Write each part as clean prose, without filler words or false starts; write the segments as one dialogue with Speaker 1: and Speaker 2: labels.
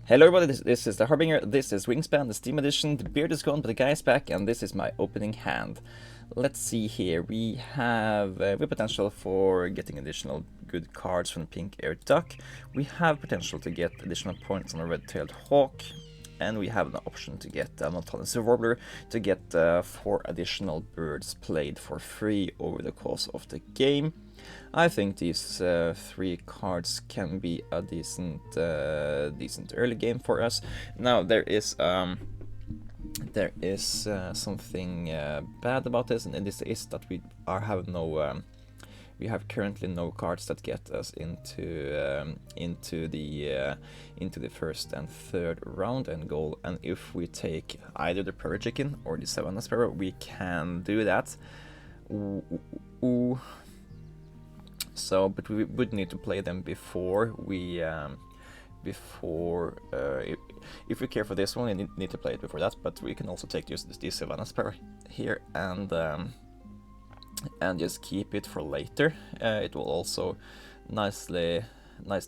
Speaker 1: Hello everybody, this is the Harbinger, this is Wingspan, the Steam edition, the beard is gone but the guy is back, and this is my opening hand. Let's see here, we have potential for getting additional good cards from the pink eared duck, we have potential to get additional points on a red-tailed hawk, and we have an option to get a Warbler to get 4 additional birds played for free over the course of the game. I think these 3 cards can be a decent early game for us. Now there is something bad about this, and this is that we have currently no cards that get us into the first and third round and goal. And if we take either the Prairie Chicken or the Savannah Sparrow, we can do that. So, but we would need to play them before we, if we care for this one, we need to play it before that. But we can also take this Savannah Sparrow here and just keep it for later. It will also nicely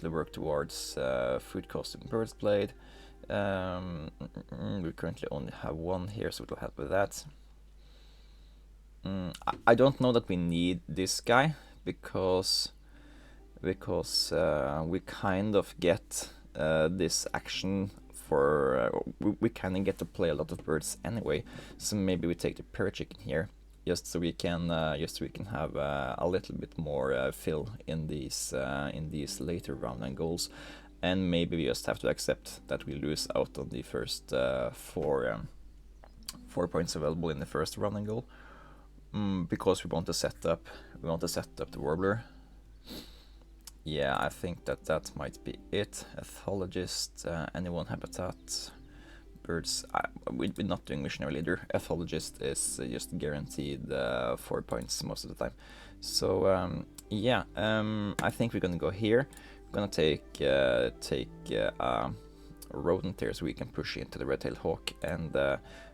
Speaker 1: work towards food cost and birds played. We currently only have 1 here, so it will help with that. I don't know that we need this guy, because we kind of get this action for we kind of get to play a lot of birds anyway, so maybe we take the Prairie Chicken here just so we can have a little bit more fill in these later round and goals, and maybe we just have to accept that we lose out on the first 4 points available in the first round and goal. Because we want to set up the Warbler. Yeah, I think that might be it. Ethologist, anyone habitat, birds. We're not doing missionary leader. Ethologist is just guaranteed 4 points most of the time. So yeah, I think we're gonna go here. We're gonna take a rodent here so we can push into the red-tailed hawk and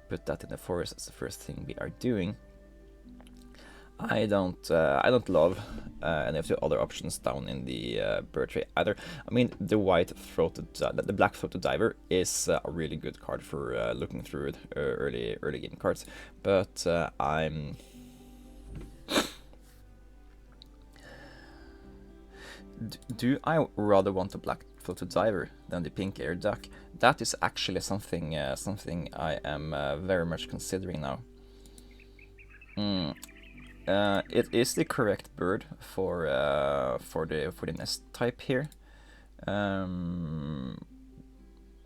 Speaker 1: put that in the forest. That's the first thing we are doing. I don't love any of the other options down in the bird tree either. I mean, the the black-throated diver is a really good card for looking through early game cards, but do I rather want a black-throated diver than the pink-eared duck? That is actually something I am very much considering now. It is the correct bird for the nest type here,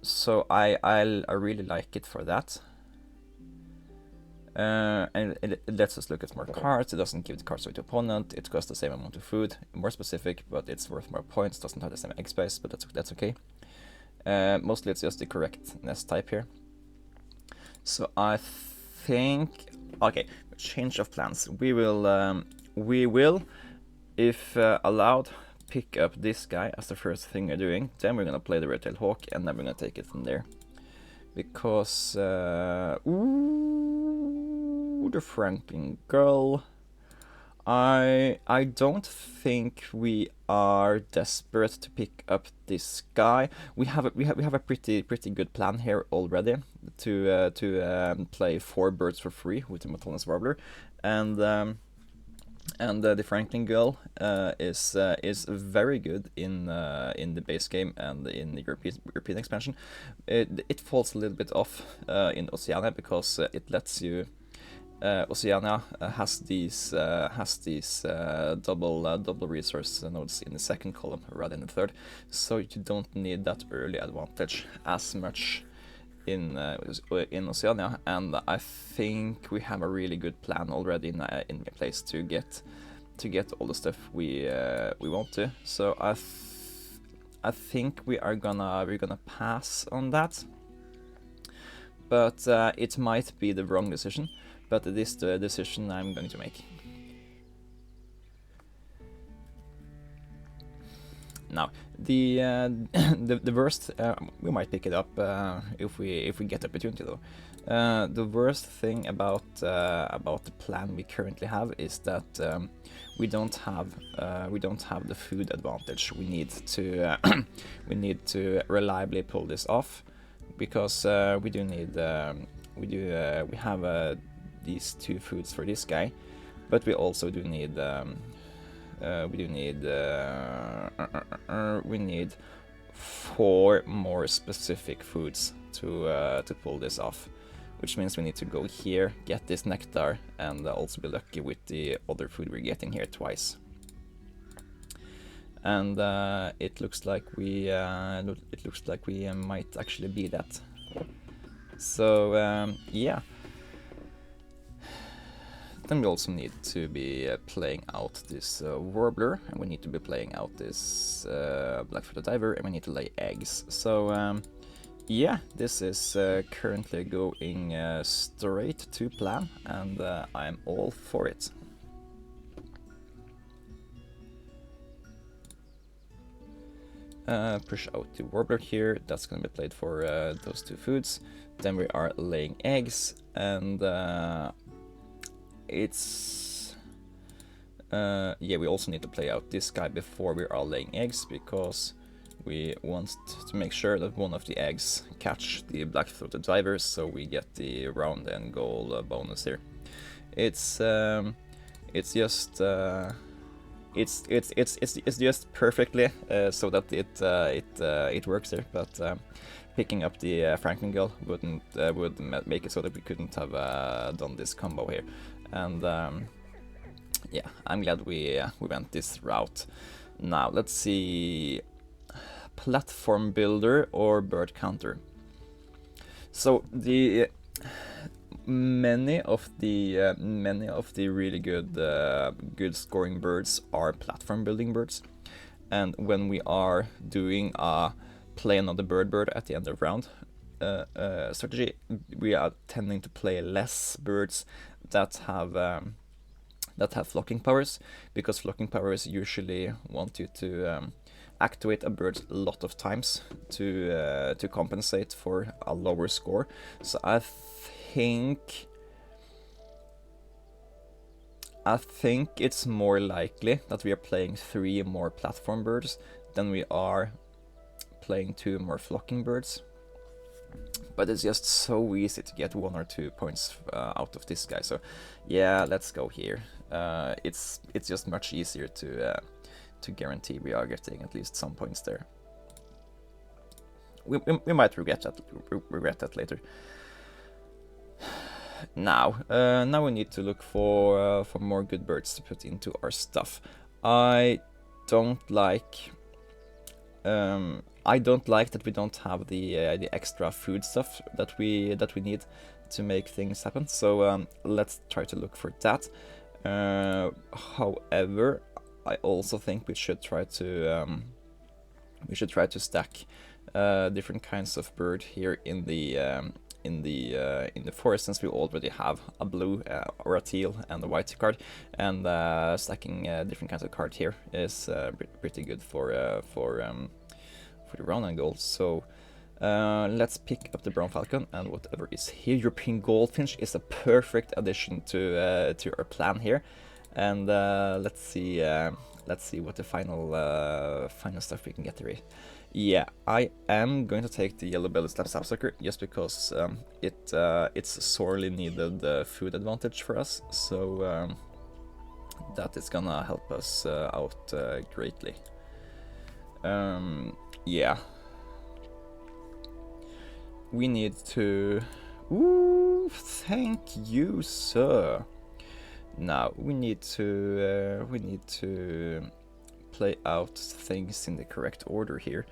Speaker 1: so I really like it for that, and it lets us look at more cards. It doesn't give the cards away to opponent. It costs the same amount of food, more specific, but it's worth more points. Doesn't have the same egg space, but that's okay. Mostly it's just the correct nest type here. So I think, okay, change of plans. We will, if allowed, pick up this guy as the first thing we're doing. Then we're gonna play the red-tailed hawk, and then we're gonna take it from there. Because ooh, the Franklin gull. I don't think we are desperate to pick up this guy. We have a pretty good plan here already to play 4 birds for free with the Warbler, and the Franklin gull is very good in the base game and in the European expansion. It falls a little bit off in Oceania because it lets you. Oceania has these double resource nodes in the second column rather than the third, so you don't need that early advantage as much in Oceania, and I think we have a really good plan already in place to get all the stuff we want to. So I think we're gonna pass on that, but it might be the wrong decision. But it is the decision I'm going to make. Now, the the worst, we might pick it up if we get the opportunity though. The worst thing about the plan we currently have is that we don't have the food advantage. We need to we need to reliably pull this off, because we do need we have these 2 foods for this guy, but we also do need we need 4 more specific foods to pull this off, which means we need to go here, get this nectar, and also be lucky with the other food we're getting here twice. And it looks like we might actually be that. So yeah. Then we also need to be playing out this Warbler, and we need to be playing out this black-footed diver, and we need to lay eggs. So yeah, this is currently going straight to plan, and I'm all for it. Push out the Warbler here, that's going to be played for those 2 foods. Then we are laying eggs, and it's yeah, we also need to play out this guy before we are laying eggs, because we want to make sure that one of the eggs catch the black-throated divers, so we get the round and goal bonus here. It's just it's just perfectly so that it works here, but picking up the Franklin gull would make it so that we couldn't have done this combo here. And yeah, I'm glad we went this route. Now let's see, platform builder or bird counter. So the many of the really good scoring birds are platform building birds, and when we are doing a play another bird at the end of round strategy, we are tending to play less birds that have flocking powers, because flocking powers usually want you to activate a bird a lot of times to compensate for a lower score. So I think it's more likely that we are playing 3 more platform birds than we are playing 2 more flocking birds. But it's just so easy to get 1 or 2 points out of this guy. So yeah, let's go here. It's just much easier to guarantee we are getting at least some points there. We might regret that later. Now we need to look for more good birds to put into our stuff. I don't like that we don't have the extra food stuff that we need to make things happen. So let's try to look for that. However, I also think we should try to stack different kinds of bird here in the forest, since we already have a blue or a teal and a white card, and stacking different kinds of card here is pretty good for the round and goal. So let's pick up the brown falcon, and whatever is here, European goldfinch is a perfect addition to our plan here. And let's see what the final stuff we can get here. Yeah, I am going to take the yellow-bellied sapsucker just because it's sorely needed food advantage for us. So that is gonna help us out greatly. Yeah, we need to. Ooh, thank you, sir. Now we need to play out things in the correct order here.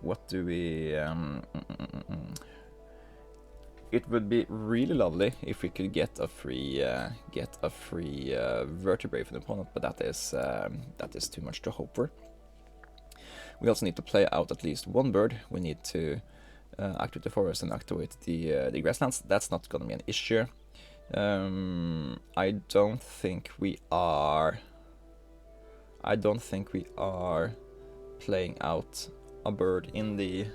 Speaker 1: What do we? It would be really lovely if we could get a free vertebrae from the opponent, but that is too much to hope for. We also need to play out at least 1 bird. We need to activate the forest and activate the grasslands. That's not going to be an issue. I don't think we are playing out a bird in the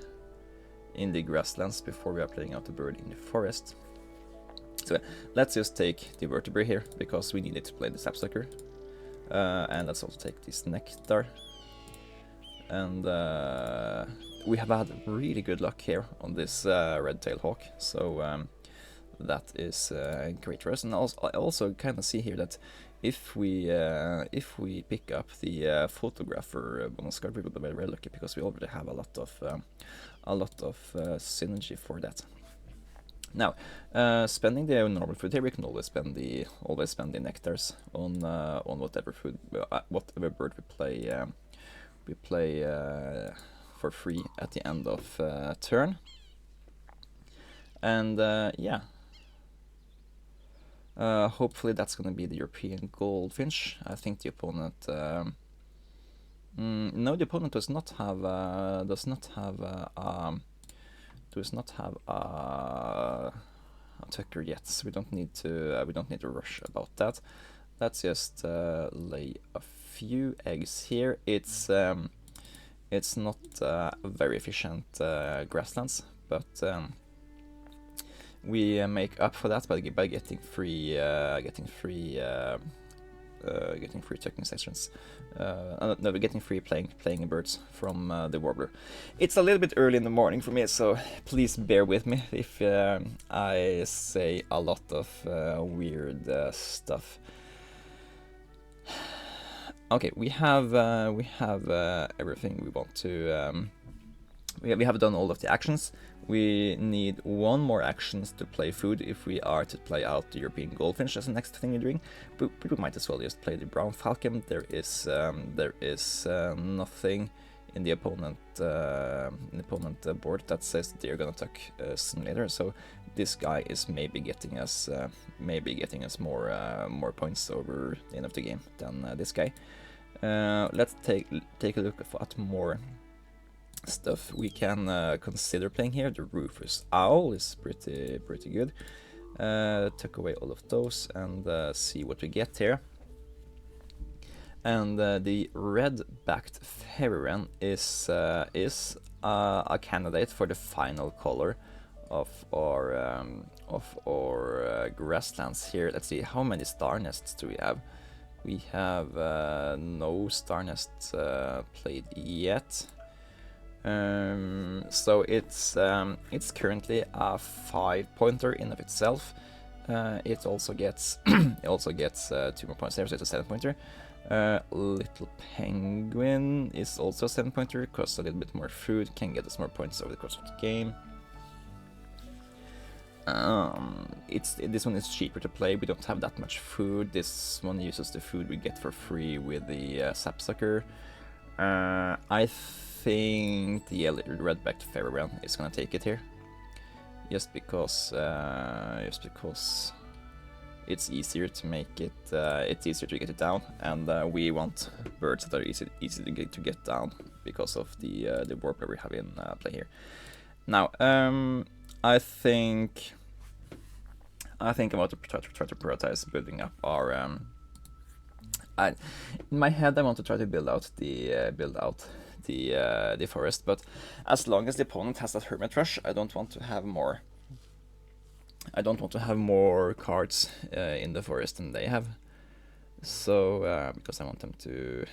Speaker 1: grasslands before we are playing out a bird in the forest. So let's just take the vertebrae here, because we need it to play the sapsucker. And let's also take this nectar. And we have had really good luck here on this red-tailed hawk, so that is great for us. And I also kind of see here that if we pick up the photographer bonus card, we will be very lucky, because we already have a lot of synergy for that. Now, spending the normal food here, we can always spend the nectars on whatever food, whatever bird we play. We play for free at the end of turn, and yeah. Hopefully that's gonna be the European goldfinch. I think the opponent. No, the opponent does not have a tucker yet, so we don't need to rush about that. Let's just lay a few eggs here. It's not very efficient grasslands, but we make up for that by getting free tucking sections. No, we're getting free playing birds from the Warbler. It's a little bit early in the morning for me, so please bear with me if I say a lot of weird stuff. Okay, we have everything we want to. We have done all of the actions. We need one more actions to play food if we are to play out the European goldfinch as the next thing we're doing. But we might as well just play the brown falcon. There is nothing in the opponent board that says they're gonna attack soon later. So this guy is maybe getting us more points over the end of the game than this guy. Let's take a look at more stuff we can consider playing here. The Rufous Owl is pretty good. Tuck away all of those and see what we get here. And the red-backed fairy wren is a candidate for the final color of our grasslands here. Let's see, how many star nests do we have? We have no star nests played yet. So it's currently a 5-pointer in of itself. It also gets 2 more points there, so it's a 7-pointer. Little penguin is also a 7-pointer, costs a little bit more food, can get us more points over the course of the game. This one is cheaper to play. We don't have that much food. This one uses the food we get for free with the sapsucker. I think the red-backed fairy wren is gonna take it here, just because it's easier to make it. It's easier to get it down, and we want birds that are easy to get down because of the Warbler we have in play here. Now, I think I want to try to prioritize building up our. In my head, I want to try to build out the forest, but as long as the opponent has that hermit rush, I don't want to have more. I don't want to have more cards in the forest than they have. So because I want them to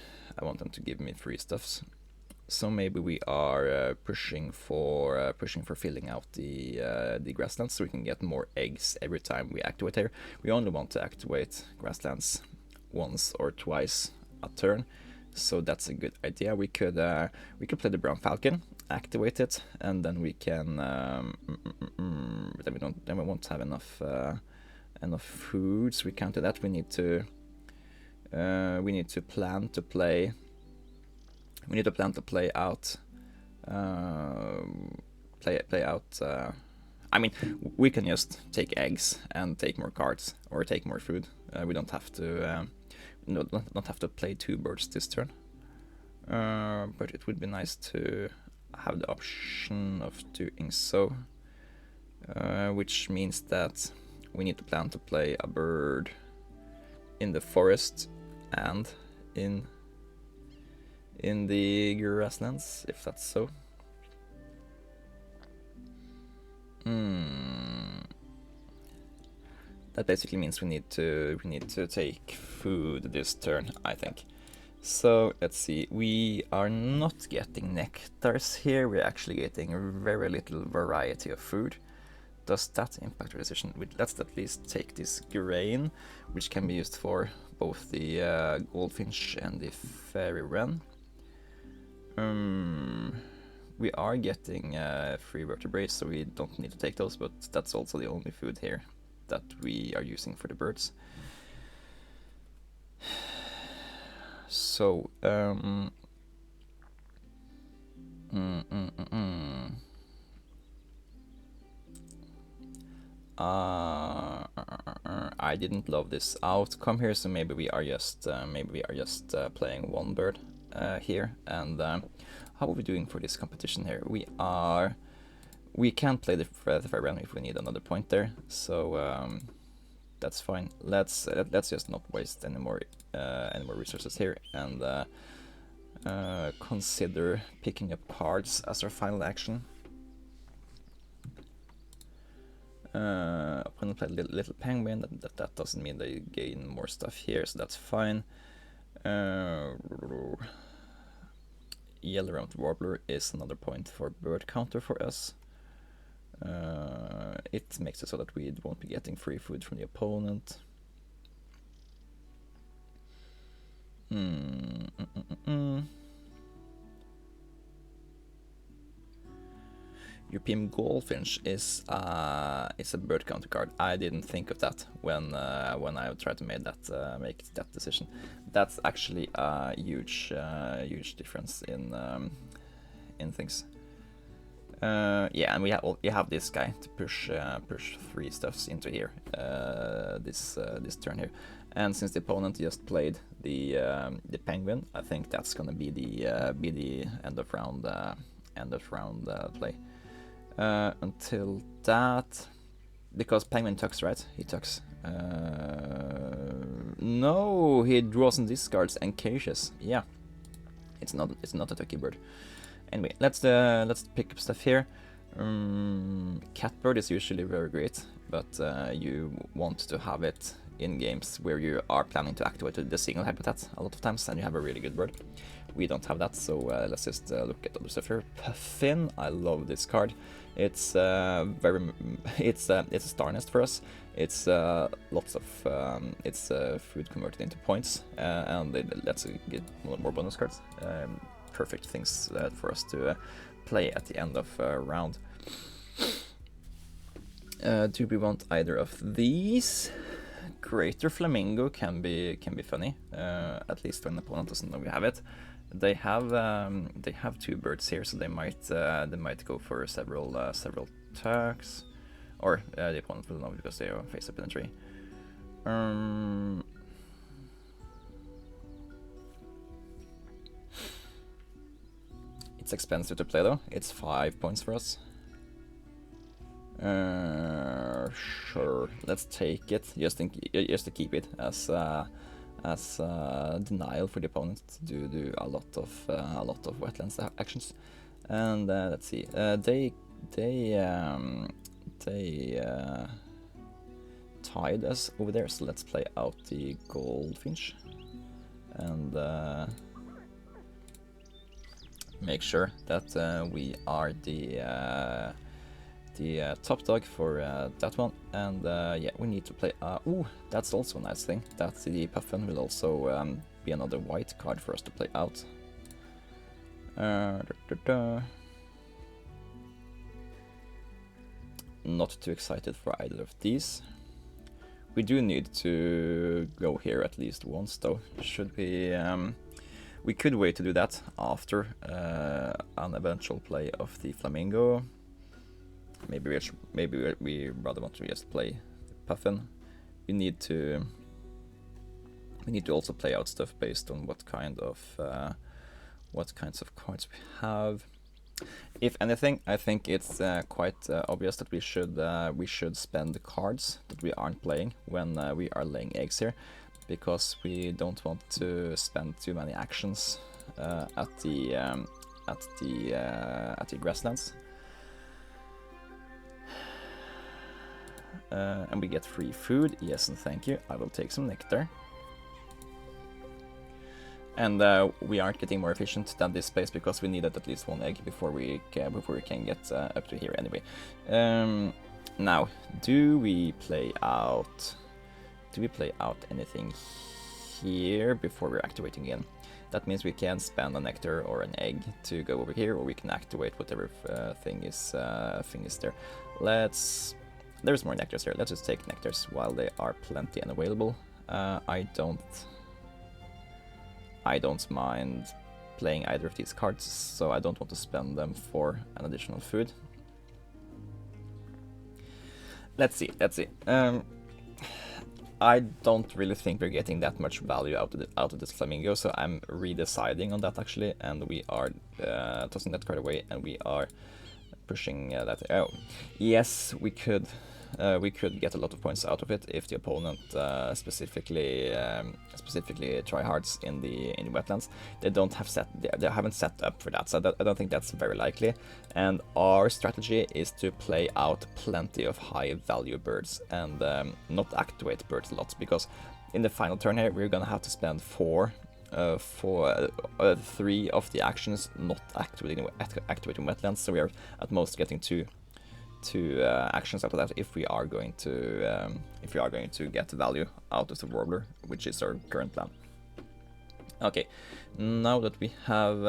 Speaker 1: give me free stuffs. So maybe we are pushing for filling out the grasslands, so we can get more eggs every time we activate here. We only want to activate grasslands once or twice a turn, so that's a good idea. We could play the brown falcon, activate it, and then we can. Then we won't have enough food, so we counter that. We need to plan to play. We need to plan to play out. Play out. I mean, we can just take eggs and take more cards or take more food. We don't have to. Not have to play 2 birds this turn. But it would be nice to have the option of doing so. Which means that we need to plan to play a bird in the forest and in in the grasslands, if that's so. That basically means we need to take food this turn, I think. So let's see, we are not getting nectars here, we're actually getting very little variety of food. Does that impact our decision? Let's at least take this grain, which can be used for both the goldfinch and the fairy wren. We are getting free vertebrates, so we don't need to take those, but that's also the only food here that we are using for the birds. So, I didn't love this outcome here, so maybe we are just playing one bird here. And how are we doing for this competition here? We can play the fair run if we need another point there, so that's fine. Let's just not waste any more resources here and consider picking up cards as our final action. Opponent played little penguin. That doesn't mean they gain more stuff here, so that's fine. Yellow-round Warbler is another point for bird counter for us. It makes it so that we won't be getting free food from the opponent. European Goldfinch is a bird counter card. I didn't think of that when I tried to make that decision. That's actually a huge difference in things. Yeah, and we have this guy to push 3 stuffs into here this turn here, and since the opponent just played the penguin, I think that's gonna be the end of round play. Until that, because penguin tucks, right? He tucks. No, he draws and discards and caches. Yeah, it's not a tucky bird. Anyway, let's pick up stuff here. Catbird is usually very great, but you want to have it in games where you are planning to activate the single habitat a lot of times, and you have a really good bird. We don't have that, so let's just look at other stuff here. Puffin, I love this card. It's it's a star nest for us. It's lots of food converted into points, and it lets us get more bonus cards. Perfect things for us to play at the end of a round. Do we want either of these? Greater Flamingo can be funny, at least when the opponent doesn't know we have it. They have 2 birds here, so they might go for several tucks, or the opponent will know because they are face up in a tree. It's expensive to play though. It's 5 points for us. Sure, let's take it just to keep it as denial for the opponent to do a lot of wetlands actions. And let's see, they tied us over there, so let's play out the goldfinch and make sure that we are the top dog for that one. And yeah, we need to play. Ooh, that's also a nice thing. That the Puffin will also be another white card for us to play out. Not too excited for either of these. We do need to go here at least once, though. Should we? We could wait to do that after an eventual play of the Flamingo. Maybe we rather want to just play Puffin. We need to also play out stuff based on what kinds of cards we have. If anything, I think it's quite obvious that we should spend the cards that we aren't playing when we are laying eggs here, because we don't want to spend too many actions at the grasslands. And we get free food. Yes, and thank you. I will take some nectar. And we aren't getting more efficient than this space because we needed at least one egg before we can get up to here anyway. Now, do we play out anything here before we're activating again? That means we can spend a nectar or an egg to go over here, or we can activate whatever thing is there. There's more nectars here. Let's just take nectars while they are plenty and available. I don't mind playing either of these cards, so I don't want to spend them for an additional food. Let's see. I don't really think we're getting that much value out of this flamingo, so I'm redeciding on that actually, and we are tossing that card away, and we are pushing that. Oh, yes, we could get a lot of points out of it if the opponent specifically tryhards in the wetlands. They haven't set up for that, so I don't think that's very likely. And our strategy is to play out plenty of high value birds and not activate birds a lot, because in the final turn here we're gonna have to spend 3 of the actions not activating wetlands, so we are at most getting two actions out of that if we are going to get value out of the Warbler, which is our current plan. Okay, now that we have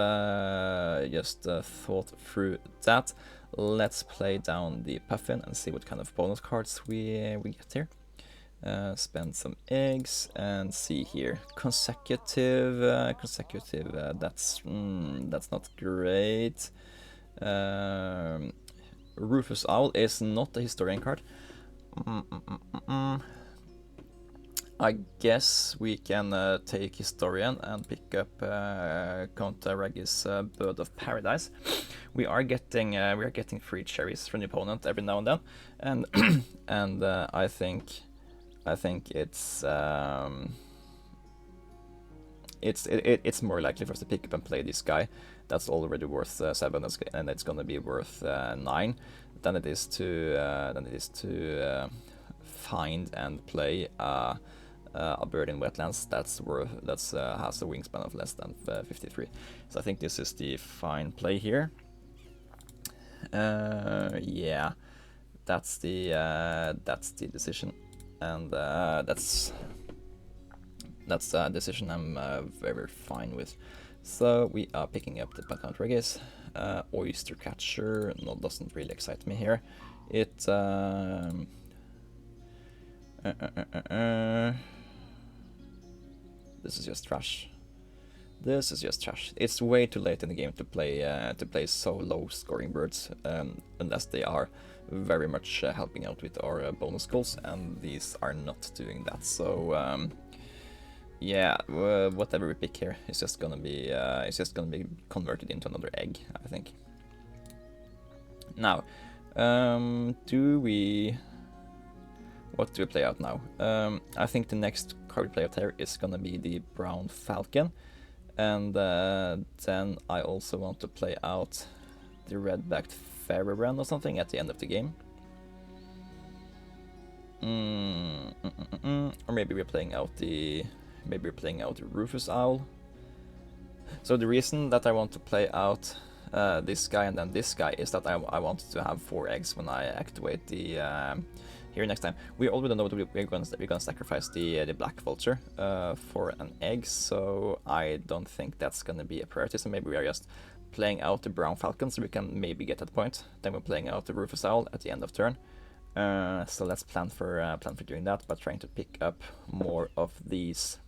Speaker 1: just thought through that, let's play down the Puffin and see what kind of bonus cards we get here. Spend some eggs and see here. Consecutive. That's not great. Rufus Owl is not a historian card. I guess we can take historian and pick up Count Raggis' Bird of Paradise. We are getting 3 cherries from the opponent every now and then, and and I think it's more likely for us to pick up and play this guy. That's already worth 7, and it's gonna be worth 9. Than it is to find and play a bird in wetlands has a wingspan of less than 53. So I think this is the fine play here. Yeah, that's the decision, and that's a decision I'm very fine with. So we are picking up the Count Raggis. Oyster Catcher doesn't really excite me here. This is just trash. It's way too late in the game to play so low scoring birds, unless they are very much helping out with our bonus goals, and these are not doing that. So yeah, whatever we pick here is just gonna be converted into another egg, I think. Now, what do we play out now? I think the next card we play out here is gonna be the Brown Falcon, and then I also want to play out the Red-backed Fairybrand or something at the end of the game. Or maybe we're playing out the Rufus Owl. So the reason that I want to play out this guy and then this guy is that I want to have 4 eggs when I activate the here next time. We already know that we're gonna sacrifice the Black Vulture for an egg, so I don't think that's gonna be a priority. So maybe we are just playing out the Brown Falcon, so we can maybe get that point. Then we're playing out the Rufus Owl at the end of turn. So let's plan for doing that, but trying to pick up more of these.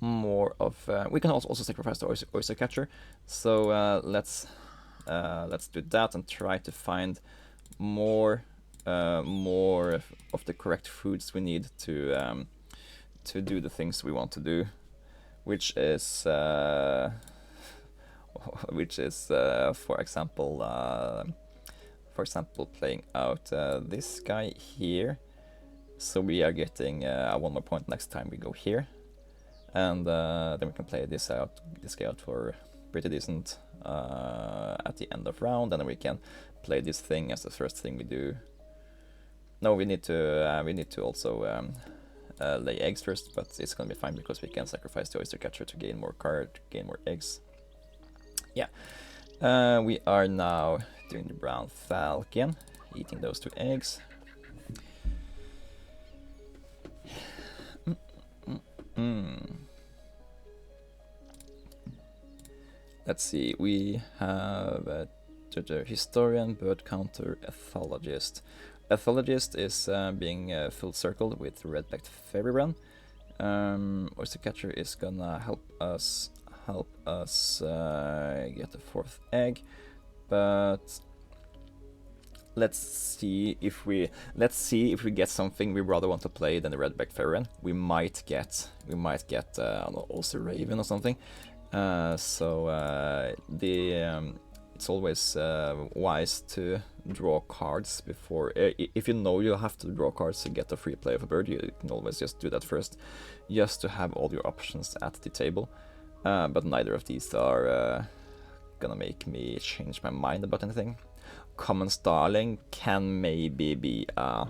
Speaker 1: We can also sacrifice the oyster catcher. So let's do that and try to find more of the correct foods we need to do the things we want to do, which is for example playing out this guy here. So we are getting 1 more point next time we go here. and then we can play this guy out for pretty decent at the end of round, and then we can play this thing as the first thing we do. No, we need to also lay eggs first, but it's gonna be fine because we can sacrifice the oyster catcher to gain more gain more eggs. Yeah, we are now doing the brown falcon, eating those 2 eggs. Let's see, we have a historian, bird counter, ethologist. Ethologist is being full circled with red-backed fairy wren. Oyster catcher is gonna help us get the 4th egg, but let's see if we get something we rather want to play than the red-backed fairy wren. We might get also raven or something. It's always wise to draw cards before. If you know you have to draw cards to get a free play of a bird, you can always just do that first, just to have all your options at the table. But neither of these are gonna make me change my mind about anything. Common Starling can maybe be a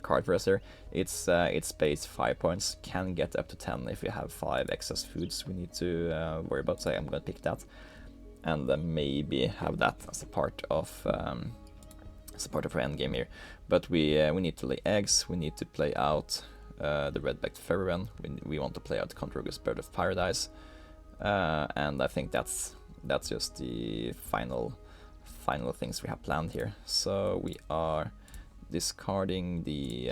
Speaker 1: card for us here. It's base 5 points, can get up to 10 if we have 5 excess foods we need to worry about, so I'm gonna pick that. And maybe have that as a part of our endgame here. But we need to lay eggs, we need to play out the red-backed fairy wren, we want to play out Controgus Bird of Paradise, and I think that's just the final things we have planned here. So we are discarding the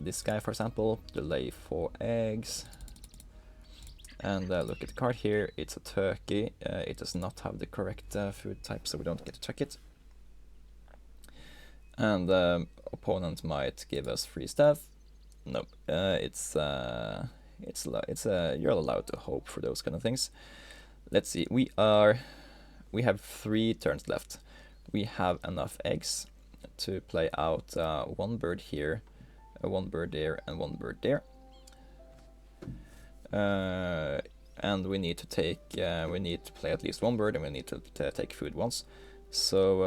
Speaker 1: this guy, for example, to lay 4 eggs. And look at the card here, it's a turkey. It does not have the correct food type, so we don't get to check it. And opponent might give us free stuff. Nope, you're allowed to hope for those kind of things. Let's see, we have 3 turns left. We have enough eggs to play out 1 bird here, 1 bird there, and 1 bird there. And we need to play at least 1 bird, and we need to take food once. So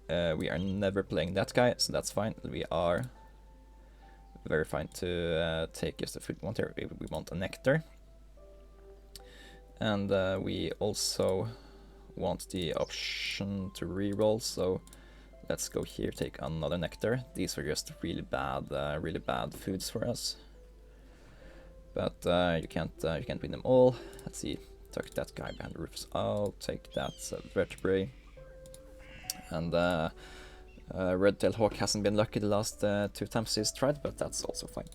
Speaker 1: we are never playing that guy, so that's fine. We are very fine to take just the food we want here. We want a nectar. And we also want the option to reroll, so let's go here, take another nectar. These are just really bad foods for us. But you can't win them all. Let's see, tuck that guy behind the roofs out, take that vertebrae. And red-tailed hawk hasn't been lucky the last 2 times he's tried, but that's also fine.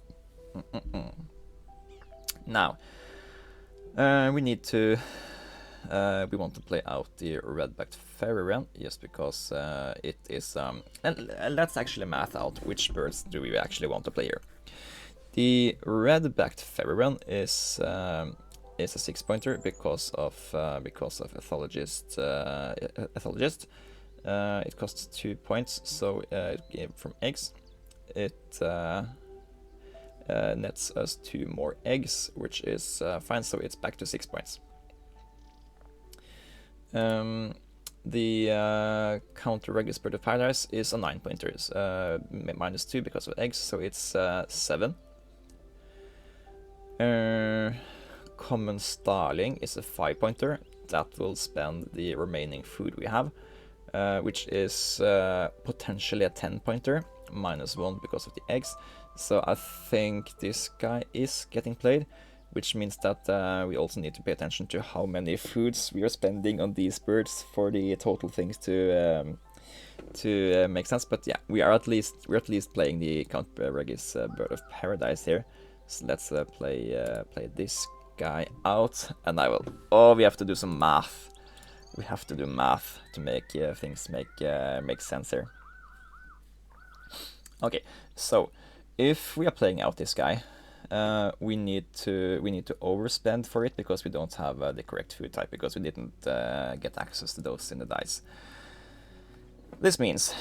Speaker 1: Now, we need to we want to play out the red-backed fairy wren, just because it is and let's actually math out which birds do we actually want to play here. The red-backed fairy wren is a 6-pointer because of ethologist. It costs 2 points, so from eggs it nets us 2 more eggs, which is fine, so it's back to 6 points. The counter regular Bird of Paradise is a 9-pointer, -2 because of eggs, so it's 7. Common Starling is a 5-pointer. That will spend the remaining food we have, which is potentially a 10-pointer, -1 because of the eggs. So I think this guy is getting played, which means that we also need to pay attention to how many foods we are spending on these birds for the total things to make sense. But yeah, we're at least playing the Count Regis Bird of Paradise here. So let's play this guy out, and I will. Oh, we have to do some math. We have to do math to make things make sense here. Okay, so if we are playing out this guy, we need to overspend for it because we don't have the correct food type, because we didn't get access to those in the dice. This means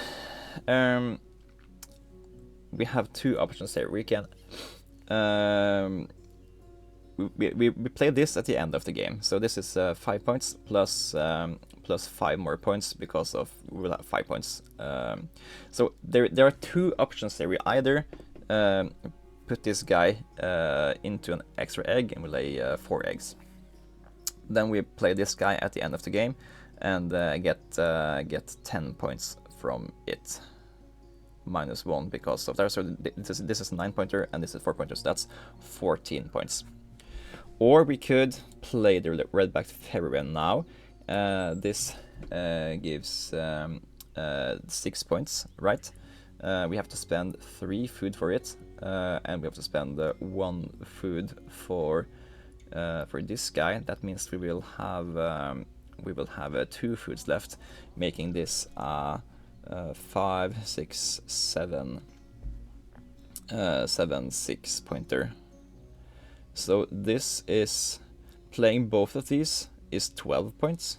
Speaker 1: we have 2 options here. We can we play this at the end of the game. So this is 5 points plus 5 more points because of we'll have 5 points. So there are two options there. We either put this guy into an extra egg and we lay 4 eggs. Then we play this guy at the end of the game and get 10 points from it. -1 because of that. So this is a 9-pointer and this is 4-pointer, so that's 14 points. Or we could play the red-backed ferryman now. This gives 6 points, right? We have to spend 3 food for it, and we have to spend 1 food for this guy. That means we will have 2 foods left, making this 5, 6, 7, 6-pointer. So this is playing both of these is 12 points.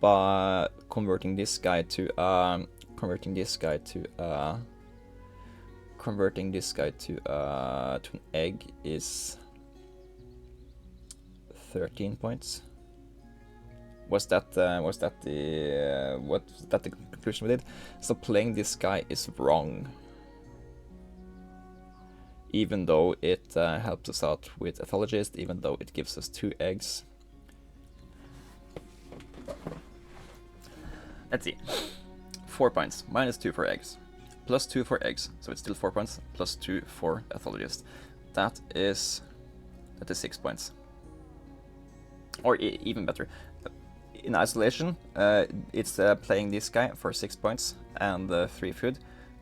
Speaker 1: By converting this guy to an egg is 13 points. Was that the conclusion we did? So playing this guy is wrong, even though it helps us out with ethologist, even though it gives us 2 eggs. Let's see. 4 points, -2 for eggs, +2 for eggs, so it's still 4 points, +2 for ethologist. That is 6 points. Or even better. In isolation, it's playing this guy for 6 points and 3 food,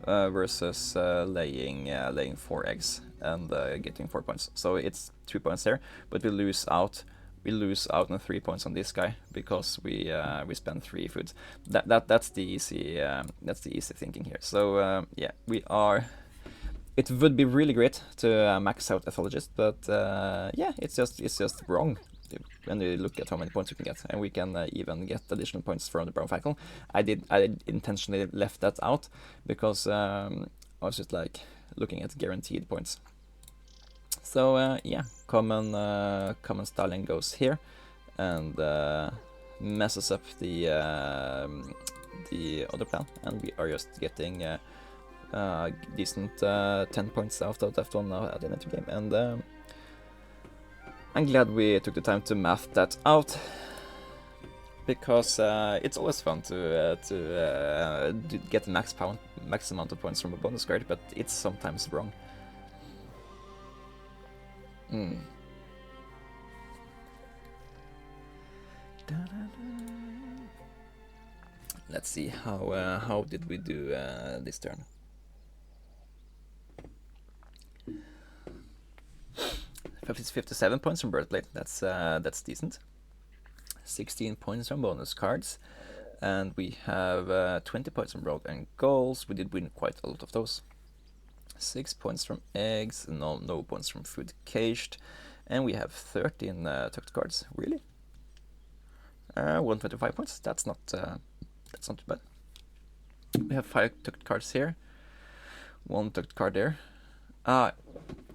Speaker 1: versus laying 4 eggs and getting 4 points. So it's 2 points there, but we lose out on 3 points on this guy because we spend 3 food. That's the easy thinking here. So yeah, it would be really great to max out ethologist, but yeah, it's just wrong when you look at how many points you can get, and we can even get additional points from the brown fackle. I intentionally left that out because I was just like looking at guaranteed points. So yeah, common styling goes here and messes up the other plan, and we are just getting decent 10 points out of that one now at the end of the game. And I'm glad we took the time to math that out, because it's always fun to get the max amount of points from a bonus card, but it's sometimes wrong. Let's see, how did we do this turn? It's 57 points from Birthplate. That's decent. 16 points from bonus cards, and we have 20 points from road and goals. We did win quite a lot of those. 6 points from eggs. No points from food caged, and we have 13 tucked cards. Really? 125 points. That's not too bad. We have 5 tucked cards here. 1 tucked card there.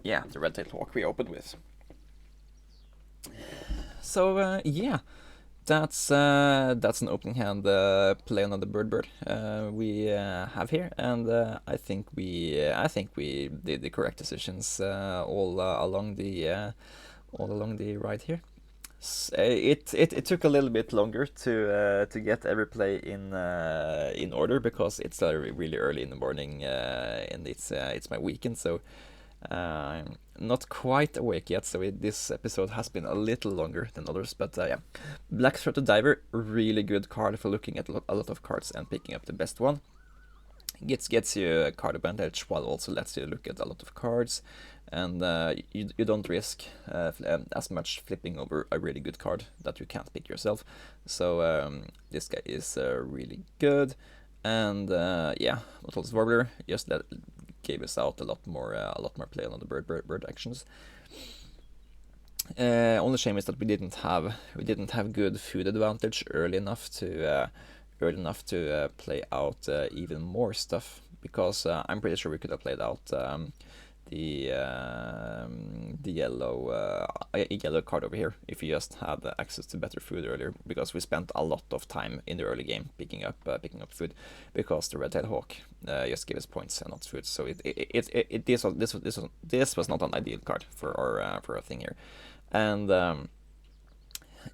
Speaker 1: Yeah, the red-tailed hawk we opened with. So yeah, that's an opening hand play on the bird we have here, and I think we did the correct decisions all along the ride here. It took a little bit longer to get every play in order, because it's really early in the morning, and it's my weekend, so I'm not quite awake yet, so this episode has been a little longer than others, but yeah. Black-throated diver, really good card for looking at a lot of cards and picking up the best one. Gets you a card advantage, while also lets you look at a lot of cards, and you don't risk as much flipping over a really good card that you can't pick yourself. So this guy is really good, and yeah, Nautilus Warbler just gave us out a lot more play on the bird actions. Only shame is that we didn't have good food advantage early enough to play out even more stuff, because I'm pretty sure we could have played out the yellow card over here if you just had access to better food earlier, because we spent a lot of time in the early game picking up food, because the red-tailed hawk just gave us points and not food. So this was not an ideal card for our thing here, and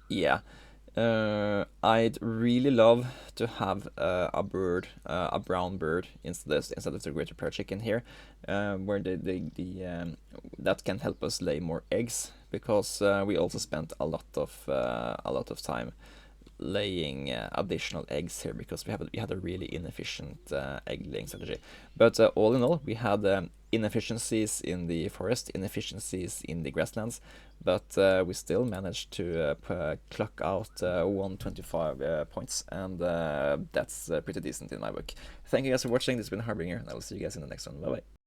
Speaker 1: yeah. I'd really love to have a bird, a brown bird, instead of the greater pear chicken here, where that can help us lay more eggs, because we also spent a lot of time laying additional eggs here, because we had a really inefficient egg laying strategy. But all in all, we had inefficiencies in the forest, inefficiencies in the grasslands, but we still managed to clock out 125 points, and that's pretty decent in my book. Thank you guys for watching. This has been Harbinger, and I will see you guys in the next one. Bye bye.